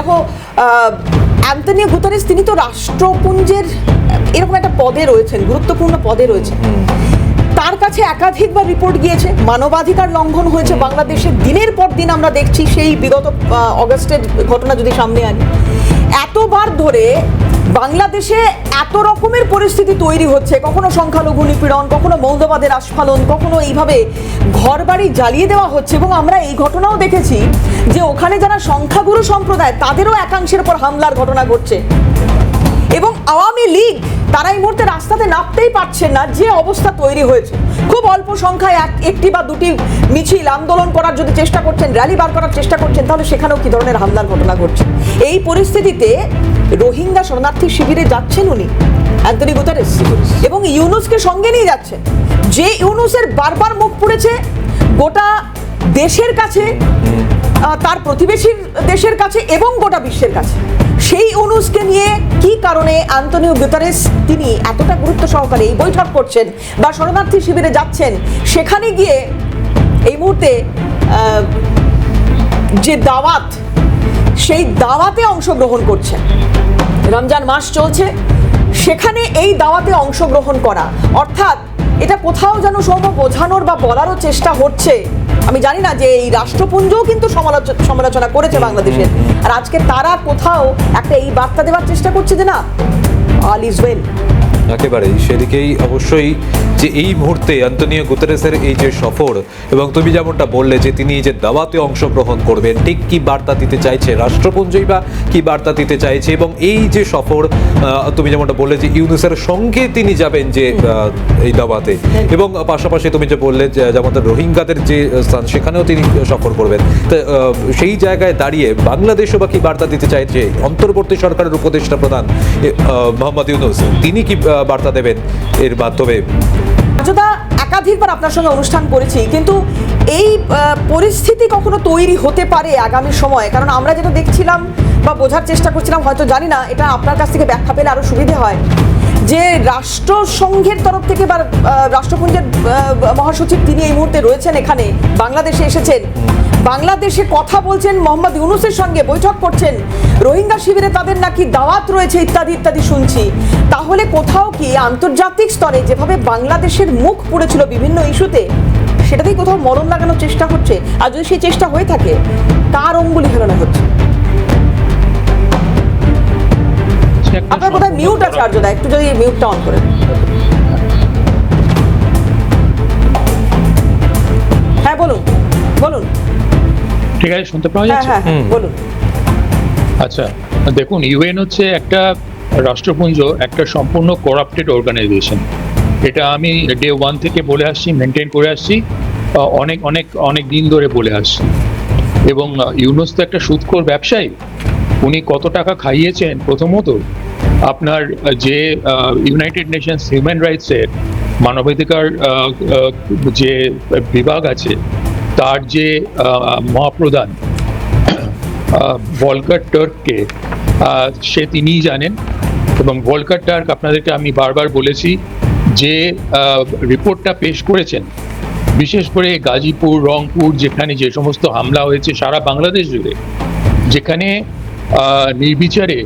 দেখো Antonio Guterres তিনি তো রাষ্ট্রপুঞ্জের এরকম একটা পদে রয়েছেন, গুরুত্বপূর্ণ পদে রয়েছেন। তার কাছে একাধিকবার রিপোর্ট গিয়েছে, মানবাধিকার লঙ্ঘন হয়েছে বাংলাদেশে দিনের পর দিন আমরা দেখছি। সেই বিগত অগস্টের ঘটনা যদি সামনে আনি, এতবার ধরে বাংলাদেশে এত রকমের পরিস্থিতি তৈরি হচ্ছে, কখনো সংখ্যালঘু নিপীড়ন, কখনো মৌলবাদের আস্ফালন, কখনো এইভাবে ঘরবাড়ি জ্বালিয়ে দেওয়া হচ্ছে। এবং আমরা এই ঘটনাও দেখেছি যে ওখানে যারা সংখ্যাগুরু সম্প্রদায় তাদেরও একাংশের উপর হামলার ঘটনা ঘটছে। এবং আওয়ামী লীগ তারা এই মুহূর্তে রাস্তাতে নামতেই পারছেন না, যে অবস্থা তৈরি হয়েছে। খুব অল্প সংখ্যায় একটি বা দুটি মিছিল আন্দোলন করার যদি চেষ্টা করছেন, র্যালি বার করার চেষ্টা করছেন, তাহলে সেখানেও কি ধরনের হামলার ঘটনা ঘটছে। এই পরিস্থিতিতে রোহিঙ্গা শরণার্থী শিবিরে যাচ্ছেন উনি অ্যান্তনি গুতেরেস, এবং ইউনুসকে সঙ্গে নিয়ে যাচ্ছেন। যে ইউনুসের বারবার মুখ পুড়েছে গোটা দেশের কাছে, তার প্রতিবেশী দেশের কাছে এবং গোটা বিশ্বের কাছে, সেই ইউনুসকে নিয়ে কি কারণে অ্যান্তনিও গুতেরেস তিনি এতটা গুরুত্ব সহকারে এই বৈঠক করছেন বা শরণার্থী শিবিরে যাচ্ছেন, সেখানে গিয়ে এই মুহূর্তে যে দাওয়াত, সেই দাওয়াতে অংশগ্রহণ করছেন। রমজান মাস চলছে, সেখানে এই দাওয়াতে অংশগ্রহণ করা, অর্থাৎ এটা কোথাও যেন সৌম্য বোঝানোর বা বলারও চেষ্টা হচ্ছে। আমি জানি না যে এই রাষ্ট্রপুঞ্জও কিন্তু সমালোচনা করেছে বাংলাদেশের, আর আজকে তারা কোথাও একটা এই বার্তা দেওয়ার চেষ্টা করছে যে না, অল ইজ ওয়েল। একেবারেই সেদিকেই অবশ্যই যে এই মুহূর্তে অ্যান্তনিও গুতেরেসের এই যে সফর, এবং তুমি যেমনটা বললে যে তিনি যে দাওয়াতে অংশগ্রহণ করবেন, ঠিক কি বার্তা দিতে চাইছে রাষ্ট্রপুঞ্জই বা কি বার্তা দিতে চাইছে, এবং এই যে সফর তুমি যেমনটা বললে যে ইউনুসের সঙ্গে তিনি যাবেন যে এই দাওয়াতে, এবং পাশাপাশি তুমি যে বললে যেমন রোহিঙ্গাদের যে স্থান সেখানেও তিনি সফর করবেন, তো সেই জায়গায় দাঁড়িয়ে বাংলাদেশও বা কি বার্তা দিতে চাইছে অন্তর্বর্তী সরকারের উপদেষ্টা প্রধান মোহাম্মদ ইউনুস, তিনি কি বার্তা দেবেন এর মাধ্যমে। একাধিকবার আপনার সঙ্গে অনুষ্ঠান করেছি, কিন্তু এই পরিস্থিতি কখনো তৈরি হতে পারে আগামী সময়ে, কারণ আমরা যেটা দেখছিলাম বা বোঝার চেষ্টা করছিলাম, হয়তো জানি না, এটা আপনার কাছ থেকে ব্যাখ্যা পেলে আরো সুবিধে হয়, যে রাষ্ট্রসংঘের তরফ থেকে বা রাষ্ট্রপুঞ্জের মহাসচিব তিনি এই মুহূর্তে রয়েছেন, এখানে বাংলাদেশে এসেছেন, বাংলাদেশে কথা বলছেন, মোহাম্মদ ইউনুসের সঙ্গে বৈঠক করছেন, রোহিঙ্গা শিবিরে তাদের নাকি দাওয়াত রয়েছে ইত্যাদি ইত্যাদি শুনছি। তাহলে কোথাও কি আন্তর্জাতিক স্তরে যেভাবে বাংলাদেশের মুখ পুড়েছিল বিভিন্ন ইস্যুতে, সেটাতেই কোথাও মরণ লাগানোর চেষ্টা হচ্ছে? আর যদি সেই চেষ্টা হয়ে থাকে, কার অঙ্গুলি হেলনা হচ্ছে? আপনার কোথায় মিউট আছে আর্যদা, একটু যদি মিউটটা অন করেন। হ্যাঁ বলুন বলুন। ঠিক আছে, শুনতে পাওয়া যাচ্ছে? হ্যাঁ বলুন। আচ্ছা, দেখুন, ইউএন হচ্ছে একটা রাষ্ট্রপুঞ্জ, একটা সম্পূর্ণ করাপ্টেড অর্গানাইজেশন। এটা আমি ডে ওয়ান থেকে বলে আসছি, মেনটেন করে আসছি, অনেক অনেক অনেক দিন ধরে বলে আসছি। এবং ইউনুস তো একটা সুদখোর ব্যবসায়ী। উনি কত টাকা খাইয়েছেন, প্রথমত আপনার যে ইউনাইটেড নেশনস হিউম্যান রাইটসের মানবাধিকার যে বিভাগ আছে, তার যে মহাপ্রধান ভলকার টার্ককে, সে তিনিই জানেন। এবং ভলকার টার্ক, আপনাদেরকে আমি বারবার বলেছি যে রিপোর্টটা পেশ করেছেন, বিশেষ করে গাজীপুর, রংপুর, যেখানে যে সমস্ত হামলা হয়েছে সারা বাংলাদেশ জুড়ে, যেখানে নির্বিচারে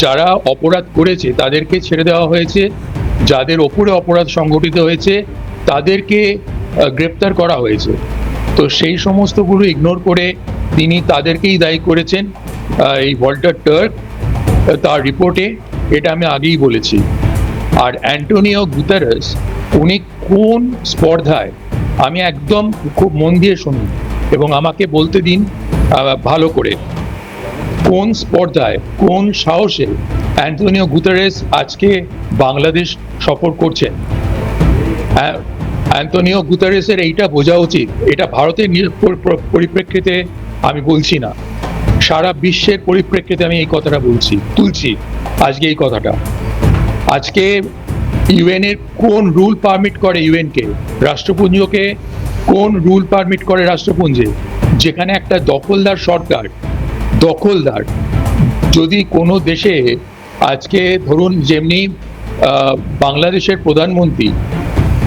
যারা অপরাধ করেছে তাদেরকে ছেড়ে দেওয়া হয়েছে, যাদের ওপরে অপরাধ সংঘটিত হয়েছে তাদেরকে গ্রেপ্তার করা হয়েছে। তো সেই সমস্তগুলো ইগনোর করে তিনি তাদেরকেই দায়ী করেছেন এই ভলকার টার্ক তার রিপোর্টে, এটা আমি আগেই বলেছি। আর অ্যান্টোনিও গুতেরেস উনি কোন স্পর্ধায়, আমি একদম খুব মন দিয়ে শুনি এবং আমাকে বলতে দিন ভালো করে, কোন স্পর্ধায়, কোন সাহসে অ্যান্টোনিও গুতেরেস আজকে বাংলাদেশ সফর করছেন। অ্যান্টোনিও গুতেরেসের এইটা বোঝা উচিত, এটা ভারতের পরিপ্রেক্ষিতে আমি বলছি না, সারা বিশ্বের পরিপ্রেক্ষিতে আমি এই কথাটা তুলছি আজকে এই কথাটা। আজকে ইউএনের কোন রুল পারমিট করে ইউএনকে, রাষ্ট্রপুঞ্জকে কোন রুল পারমিট করে রাষ্ট্রপুঞ্জে, যেখানে একটা দখলদার সরকার, দখলদার, যদি কোনো দেশে আজকে ধরুন যেমনি বাংলাদেশের প্রধানমন্ত্রী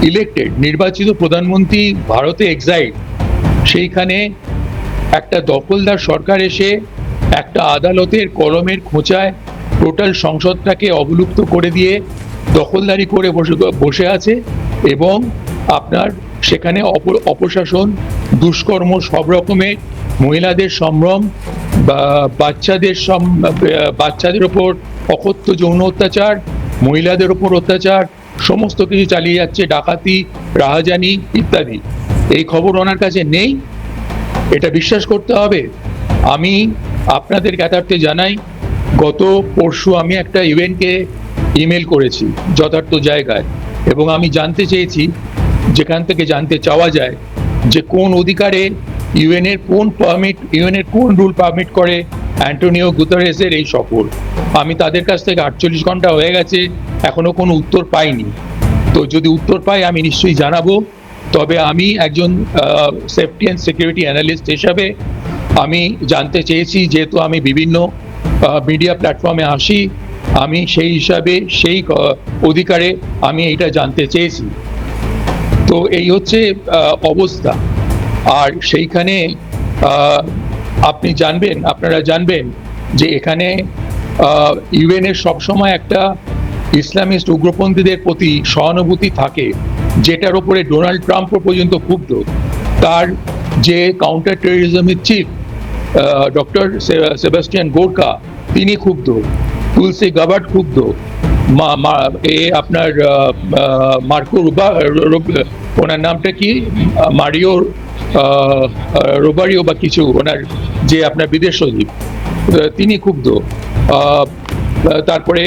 ইলেক্টেড, নির্বাচিত প্রধানমন্ত্রী ভারতে এক্সাইল, সেইখানে একটা দখলদার সরকার এসে একটা আদালতের কলমের খোঁচায় টোটাল সংসদটাকে অবলুপ্ত করে দিয়ে দখলদারি করে বসে আছে, এবং আপনার সেখানে অপশাসন, দুষ্কর্ম, সব রকমের মহিলাদের সম্ভ্রম, বাচ্চাদের ওপর অকথ্য যৌন অত্যাচার, মহিলাদের ওপর অত্যাচার, সমস্ত কিছু চালিয়ে যাচ্ছে, ডাকাতি, রাহাজানি ইত্যাদি। এই খবর ওনার কাছে নেই, এটা বিশ্বাস করতে হবে। আমি আপনাদের জ্ঞাতার্থে জানাই, গত পরশু আমি একটা ইভেন্টকে ইমেল করেছি যথার্থ জায়গায়, এবং আমি জানতে চেয়েছি, যেখান থেকে জানতে চাওয়া যায় যে কোন অধিকারে ইউএনের কোন রুল পারমিট করে অ্যান্টোনিও গুতেরেসের এই সফর। আমি তাদের কাছ থেকে 48 ঘন্টা হয়ে গেছে, এখনো কোনো উত্তর পাইনি। তো যদি উত্তর পাই আমি নিশ্চয়ই জানাবো। তবে আমি একজন সেফটি অ্যান্ড সিকিউরিটি অ্যানালিস্ট হিসাবে আমি জানতে চেয়েছি, যেহেতু আমি বিভিন্ন মিডিয়া প্ল্যাটফর্মে আসি, আমি সেই হিসাবে সেই অধিকারে আমি এটা জানতে চেয়েছি। তো এই হচ্ছে অবস্থা। আর সেইখানে আপনারা জানবেন যে এখানে ইউএনের সবসময় একটা ইসলামিস্ট উগ্রপন্থীদের প্রতি সহানুভূতি থাকে, যেটার উপরে ডোনাল্ড ট্রাম্প পর্যন্ত ক্ষুব্ধ। তার যে কাউন্টার টেররিজমের চিফ ডক্টর সেবাস্টিয়ান গোরকা, তিনি ক্ষুব্ধ, তুলসি গাবার্ড ক্ষুব্ধ, আপনার মার্কো ওনার নামটা কি, মারিও রোবারিও বা কিছু, ওনার যে আপনার বিদেশ সচিব, তিনি ক্ষুব্ধ। তারপরে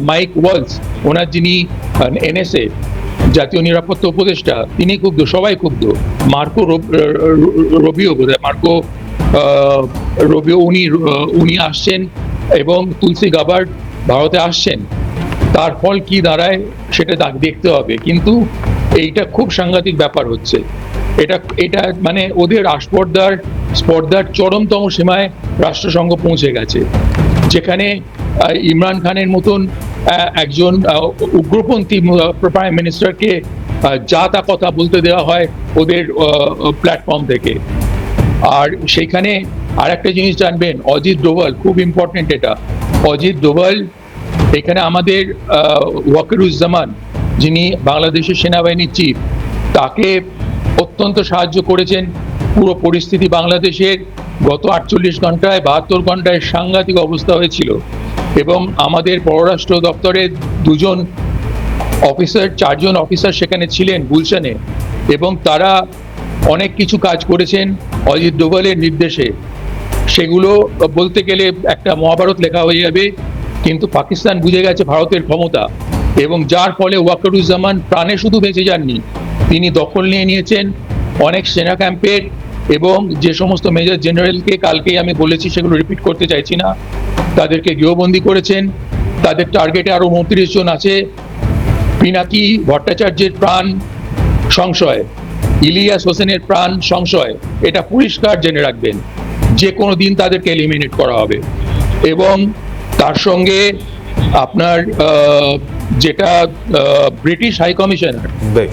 মাইক ওয়ালস, ওনার যিনি এনএসএ জাতীয় নিরাপত্তা উপদেষ্টা, তিনি ক্ষুব্ধ, সবাই ক্ষুব্ধ। মার্কো রবিও উনি আসছেন, এবং তুলসি গাবার্ড ভারতে আসছেন। তার ফল কি দাঁড়ায় সেটা দেখতে হবে, কিন্তু এইটা খুব সাংঘাতিক ব্যাপার হচ্ছে। এটা মানে ওদের স্পর্ধার চরমতম সীমায় রাষ্ট্রসংঘ পৌঁছে গেছে, যেখানে ইমরান খানের মতন একজন উগ্রপন্থী প্রাইম মিনিস্টারকে যা তা কথা বলতে দেওয়া হয় ওদের প্ল্যাটফর্ম থেকে। আর সেইখানে আর একটা জিনিস জানবেন, অজিত ডোভাল, খুব ইম্পর্টেন্ট এটা। অজিত ডোভাল এখানে আমাদের ওয়াকিরুজ্জামান, যিনি বাংলাদেশের সেনাবাহিনীর চিফ, তাকে অত্যন্ত সাহায্য করেছেন। পুরো পরিস্থিতি বাংলাদেশের গত 48 ঘন্টায় 72 ঘন্টায় সাংঘাতিক অবস্থা হয়েছিল, এবং আমাদের পররাষ্ট্র দপ্তরের 4জন অফিসার সেখানে ছিলেন গুলশানে, এবং তারা অনেক কিছু কাজ করেছেন অজিত ডোভালের নির্দেশে। সেগুলো বলতে গেলে একটা মহাভারত লেখা হয়ে যাবে, কিন্তু পাকিস্তান বুঝে গেছে ভারতের ক্ষমতা, এবং যার ফলে ওয়াকারুজ্জামান প্রাণে শুধু বেঁচে যাননি, তিনি দখল নিয়ে নিয়েছেন অনেক সেনা ক্যাম্পের, এবং যে সমস্ত মেজর জেনারেলকে কালকেই আমি বলেছি, সেগুলো রিপিট করতে চাইছি না, তাদেরকে গৃহবন্দী করেছেন। তাদের টার্গেটে আরও 29 জন আছে। পিনাকি ভট্টাচার্যের প্রাণ সংশয়, ইলিয়াস হোসেনের প্রাণ সংশয়, এটা পরিষ্কার জেনে রাখবেন। যে কোনো দিন তাদেরকে এলিমিনেট করা হবে। এবং তার সঙ্গে আপনার যেটা ব্রিটিশ হাই কমিশনার,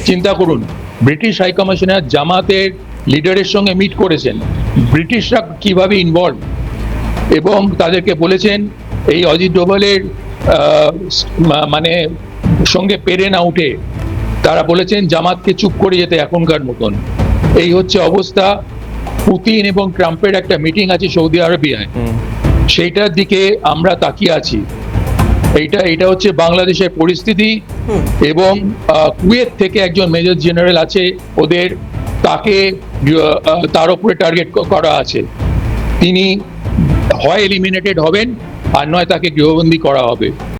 চিন্তা করুন, ব্রিটিশ হাই কমিশনার জামাতের লিডারের সঙ্গে মিট করেছেন, ব্রিটিশরা কিভাবে ইনভলভ, এবং তাদেরকে বলেছেন এই অজিত ডোভালের মানে সঙ্গে পেরে না উঠে তারা বলেছেন জামাতকে চুপ করে যেতে এখনকার মতন। এই হচ্ছে অবস্থা। পুতিন এবং ট্রাম্পের একটা মিটিং আছে সৌদি আরবিয়ায়, সেইটার দিকে আমরা তাকিয়ে আছি। এইটা হচ্ছে বাংলাদেশের পরিস্থিতি। এবং কুয়েত থেকে একজন মেজর জেনারেল আছে ওদের, তার উপরে টার্গেট করা আছে। তিনি হয় এলিমিনেটেড হবেন, আর নয় তাকে গৃহবন্দী করা হবে।